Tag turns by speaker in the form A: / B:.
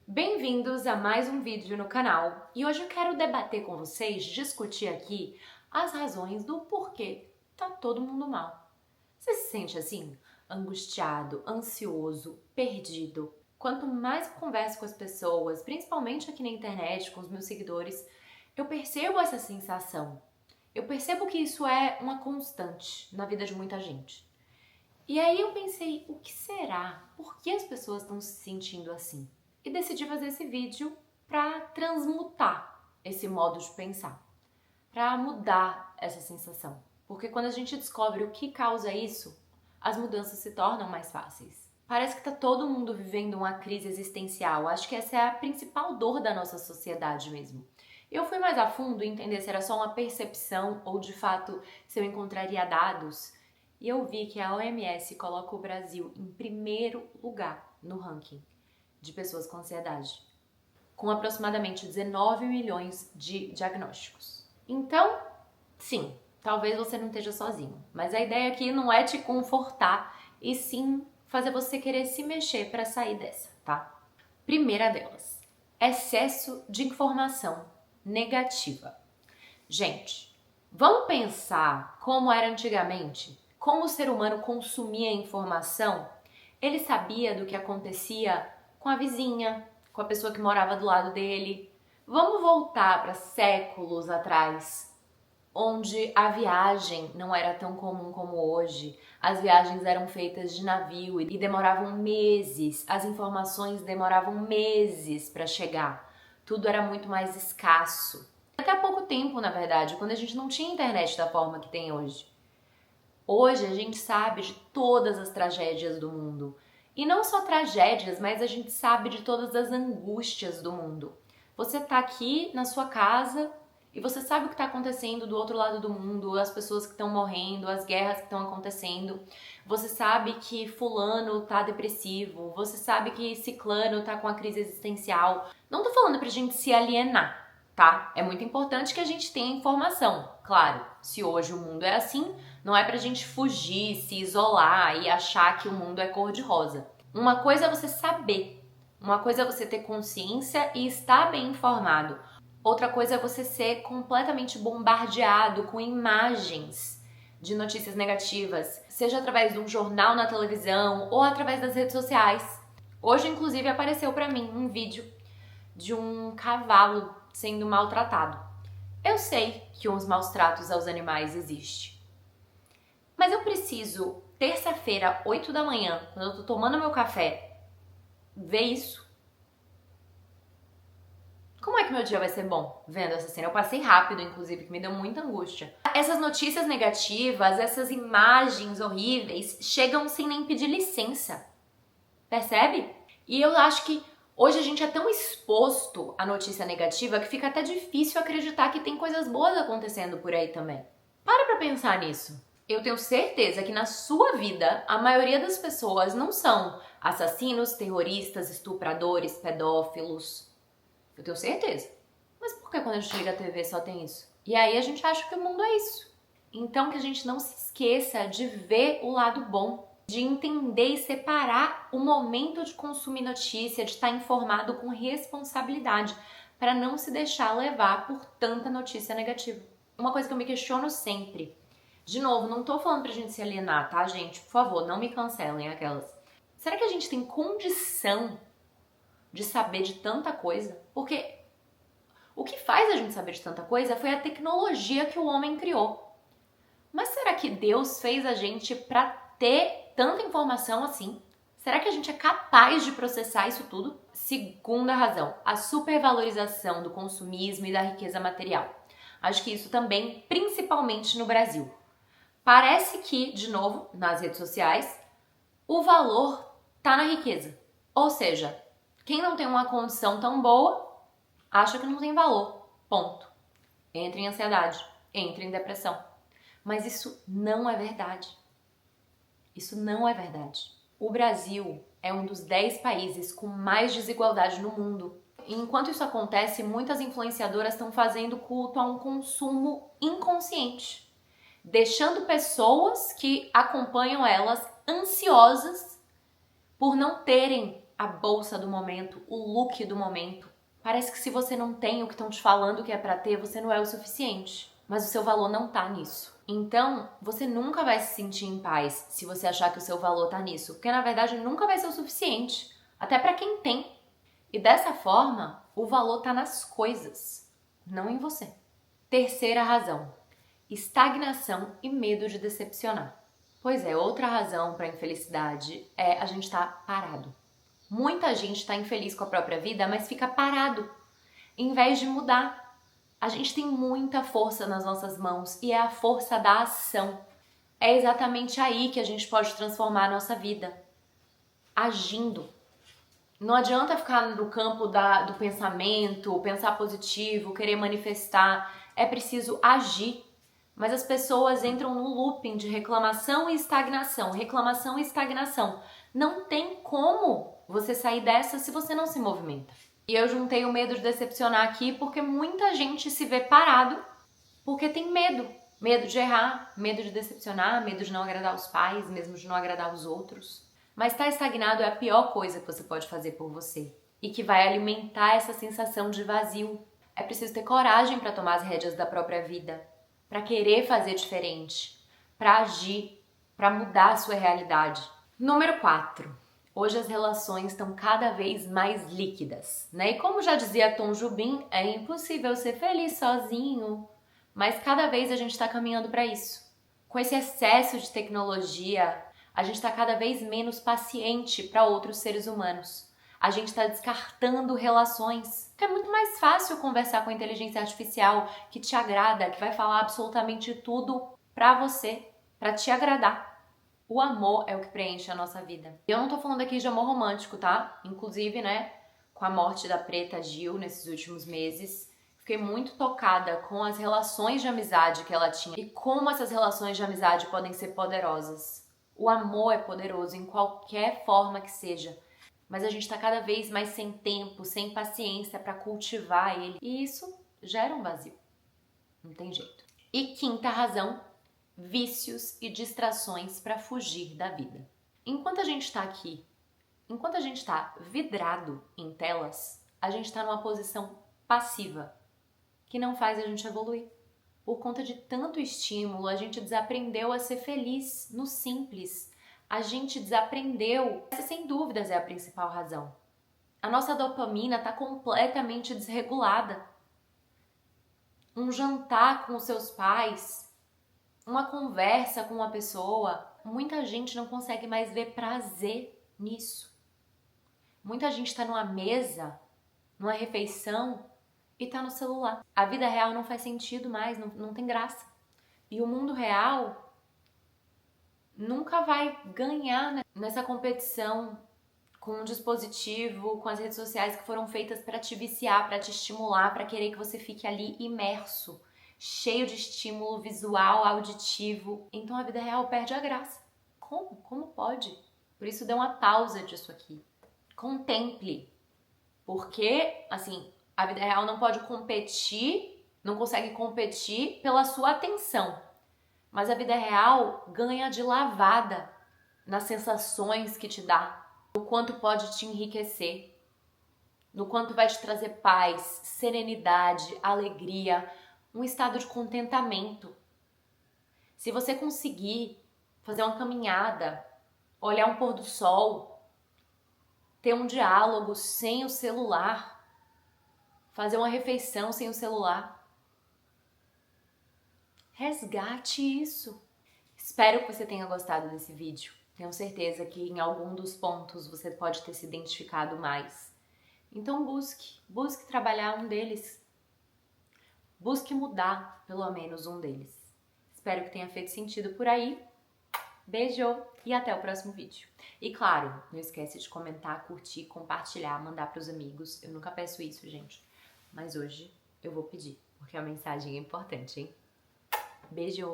A: Bem-vindos a mais um vídeo no canal e hoje eu quero debater com vocês, discutir aqui as razões do porquê tá todo mundo mal. Você se sente assim? Angustiado, ansioso, perdido? Quanto mais eu converso com as pessoas, principalmente aqui na internet, com os meus seguidores, eu percebo essa sensação. Eu percebo que isso é uma constante na vida de muita gente. E aí eu pensei, o que será? Por que as pessoas estão se sentindo assim? E decidi fazer esse vídeo para transmutar esse modo de pensar, para mudar essa sensação. Porque quando a gente descobre o que causa isso, as mudanças se tornam mais fáceis. Parece que tá todo mundo vivendo uma crise existencial. Acho que essa é a principal dor da nossa sociedade mesmo. Eu fui mais a fundo entender se era só uma percepção ou de fato se eu encontraria dados. E eu vi que a OMS coloca o Brasil em primeiro lugar no ranking de pessoas com ansiedade, com aproximadamente 19 milhões de diagnósticos. Então, sim, talvez você não esteja sozinho, mas a ideia aqui não é te confortar, e sim fazer você querer se mexer para sair dessa, tá? Primeira delas, excesso de informação negativa. Gente, vamos pensar como era antigamente, como o ser humano consumia informação. Ele sabia do que acontecia com a vizinha, com a pessoa que morava do lado dele. Vamos voltar para séculos atrás, onde a viagem não era tão comum como hoje. As viagens eram feitas de navio e demoravam meses, as informações demoravam meses para chegar. Tudo era muito mais escasso. Até há pouco tempo, na verdade, quando a gente não tinha internet da forma que tem hoje. Hoje a gente sabe de todas as tragédias do mundo. E não só tragédias, mas a gente sabe de todas as angústias do mundo. Você tá aqui na sua casa e você sabe o que está acontecendo do outro lado do mundo, as pessoas que estão morrendo, as guerras que estão acontecendo. Você sabe que fulano tá depressivo, você sabe que ciclano tá com a crise existencial. Não tô falando pra gente se alienar, tá? É muito importante que a gente tenha informação. Claro, se hoje o mundo é assim, não é pra gente fugir, se isolar e achar que o mundo é cor-de-rosa. Uma coisa é você saber, uma coisa é você ter consciência e estar bem informado. Outra coisa é você ser completamente bombardeado com imagens de notícias negativas, seja através de um jornal na televisão ou através das redes sociais. Hoje, inclusive, apareceu pra mim um vídeo de um cavalo sendo maltratado. Eu sei que uns maus tratos aos animais existem. Mas eu preciso, terça-feira, 8 da manhã, quando eu tô tomando meu café, ver isso? Como é que meu dia vai ser bom vendo essa cena? Eu passei rápido, inclusive, que me deu muita angústia. Essas notícias negativas, essas imagens horríveis, chegam sem nem pedir licença. Percebe? E eu acho que hoje a gente é tão exposto à notícia negativa que fica até difícil acreditar que tem coisas boas acontecendo por aí também. Para pra pensar nisso. Eu tenho certeza que na sua vida, a maioria das pessoas não são assassinos, terroristas, estupradores, pedófilos. Eu tenho certeza. Mas por que quando a gente liga a TV só tem isso? E aí a gente acha que o mundo é isso. Então que a gente não se esqueça de ver o lado bom, de entender e separar o momento de consumir notícia, de estar informado com responsabilidade, para não se deixar levar por tanta notícia negativa. Uma coisa que eu me questiono sempre. De novo, não tô falando pra gente se alienar, tá, gente? Por favor, não me cancelem aquelas. Será que a gente tem condição de saber de tanta coisa? Porque o que faz a gente saber de tanta coisa foi a tecnologia que o homem criou. Mas será que Deus fez a gente pra ter tanta informação assim? Será que a gente é capaz de processar isso tudo? Segunda razão, a supervalorização do consumismo e da riqueza material. Acho que isso também, principalmente no Brasil. Parece que, de novo, nas redes sociais, o valor tá na riqueza. Ou seja, quem não tem uma condição tão boa, acha que não tem valor. Ponto. Entra em ansiedade, entra em depressão. Mas isso não é verdade. Isso não é verdade. O Brasil é um dos 10 países com mais desigualdade no mundo. E enquanto isso acontece, muitas influenciadoras estão fazendo culto a um consumo inconsciente, deixando pessoas que acompanham elas ansiosas por não terem a bolsa do momento, o look do momento. Parece que se você não tem o que estão te falando que é pra ter, você não é o suficiente. Mas o seu valor não tá nisso. Então, você nunca vai se sentir em paz se você achar que o seu valor tá nisso. Porque, na verdade, nunca vai ser o suficiente. Até pra quem tem. E dessa forma, o valor tá nas coisas, não em você. Terceira razão. Estagnação e medo de decepcionar. Pois é, outra razão pra infelicidade é a gente estar parado. Muita gente está infeliz com a própria vida, mas fica parado, em vez de mudar. A gente tem muita força nas nossas mãos e é a força da ação. É exatamente aí que a gente pode transformar a nossa vida. Agindo. Não adianta ficar no campo do pensamento, pensar positivo, querer manifestar. É preciso agir. Mas as pessoas entram no looping de reclamação e estagnação, reclamação e estagnação. Não tem como você sair dessa se você não se movimenta. E eu juntei o medo de decepcionar aqui porque muita gente se vê parado porque tem medo. Medo de errar, medo de decepcionar, medo de não agradar os pais, mesmo de não agradar os outros. Mas estar estagnado é a pior coisa que você pode fazer por você e que vai alimentar essa sensação de vazio. É preciso ter coragem para tomar as rédeas da própria vida, para querer fazer diferente, para agir, para mudar a sua realidade. Número 4. Hoje as relações estão cada vez mais líquidas, né? E como já dizia Tom Jobim, é impossível ser feliz sozinho, mas cada vez a gente está caminhando para isso. Com esse excesso de tecnologia, a gente está cada vez menos paciente para outros seres humanos. A gente está descartando relações. É muito mais fácil conversar com a inteligência artificial que te agrada, que vai falar absolutamente tudo para você, para te agradar. O amor é o que preenche a nossa vida. Eu não tô falando aqui de amor romântico, tá? Inclusive, né, com a morte da Preta Gil nesses últimos meses, fiquei muito tocada com as relações de amizade que ela tinha e como essas relações de amizade podem ser poderosas. O amor é poderoso em qualquer forma que seja, mas a gente tá cada vez mais sem tempo, sem paciência para cultivar ele. E isso gera um vazio. Não tem jeito. E quinta razão, vícios e distrações para fugir da vida. Enquanto a gente está aqui, enquanto a gente está vidrado em telas, a gente está numa posição passiva, que não faz a gente evoluir. Por conta de tanto estímulo, a gente desaprendeu a ser feliz no simples. A gente desaprendeu, essa sem dúvidas é a principal razão. A nossa dopamina está completamente desregulada. Um jantar com os seus pais, uma conversa com uma pessoa, muita gente não consegue mais ver prazer nisso. Muita gente está numa mesa, numa refeição e está no celular. A vida real não faz sentido mais, não tem graça. E o mundo real nunca vai ganhar nessa competição com um dispositivo, com as redes sociais que foram feitas para te viciar, para te estimular, para querer que você fique ali imerso, cheio de estímulo visual, auditivo. Então a vida real perde a graça. Como? Como pode? Por isso dê uma pausa disso aqui. Contemple. Porque, assim, a vida real não pode competir, não consegue competir pela sua atenção. Mas a vida real ganha de lavada nas sensações que te dá, no quanto pode te enriquecer, no quanto vai te trazer paz, serenidade, alegria, um estado de contentamento. Se você conseguir fazer uma caminhada, olhar um pôr do sol, ter um diálogo sem o celular, fazer uma refeição sem o celular, resgate isso. Espero que você tenha gostado desse vídeo. Tenho certeza que em algum dos pontos você pode ter se identificado mais. Então busque trabalhar um deles. Busque mudar pelo menos um deles. Espero que tenha feito sentido por aí. Beijo e até o próximo vídeo. E claro, não esquece de comentar, curtir, compartilhar, mandar para os amigos. Eu nunca peço isso, gente. Mas hoje eu vou pedir, porque a mensagem é importante, hein? Beijo!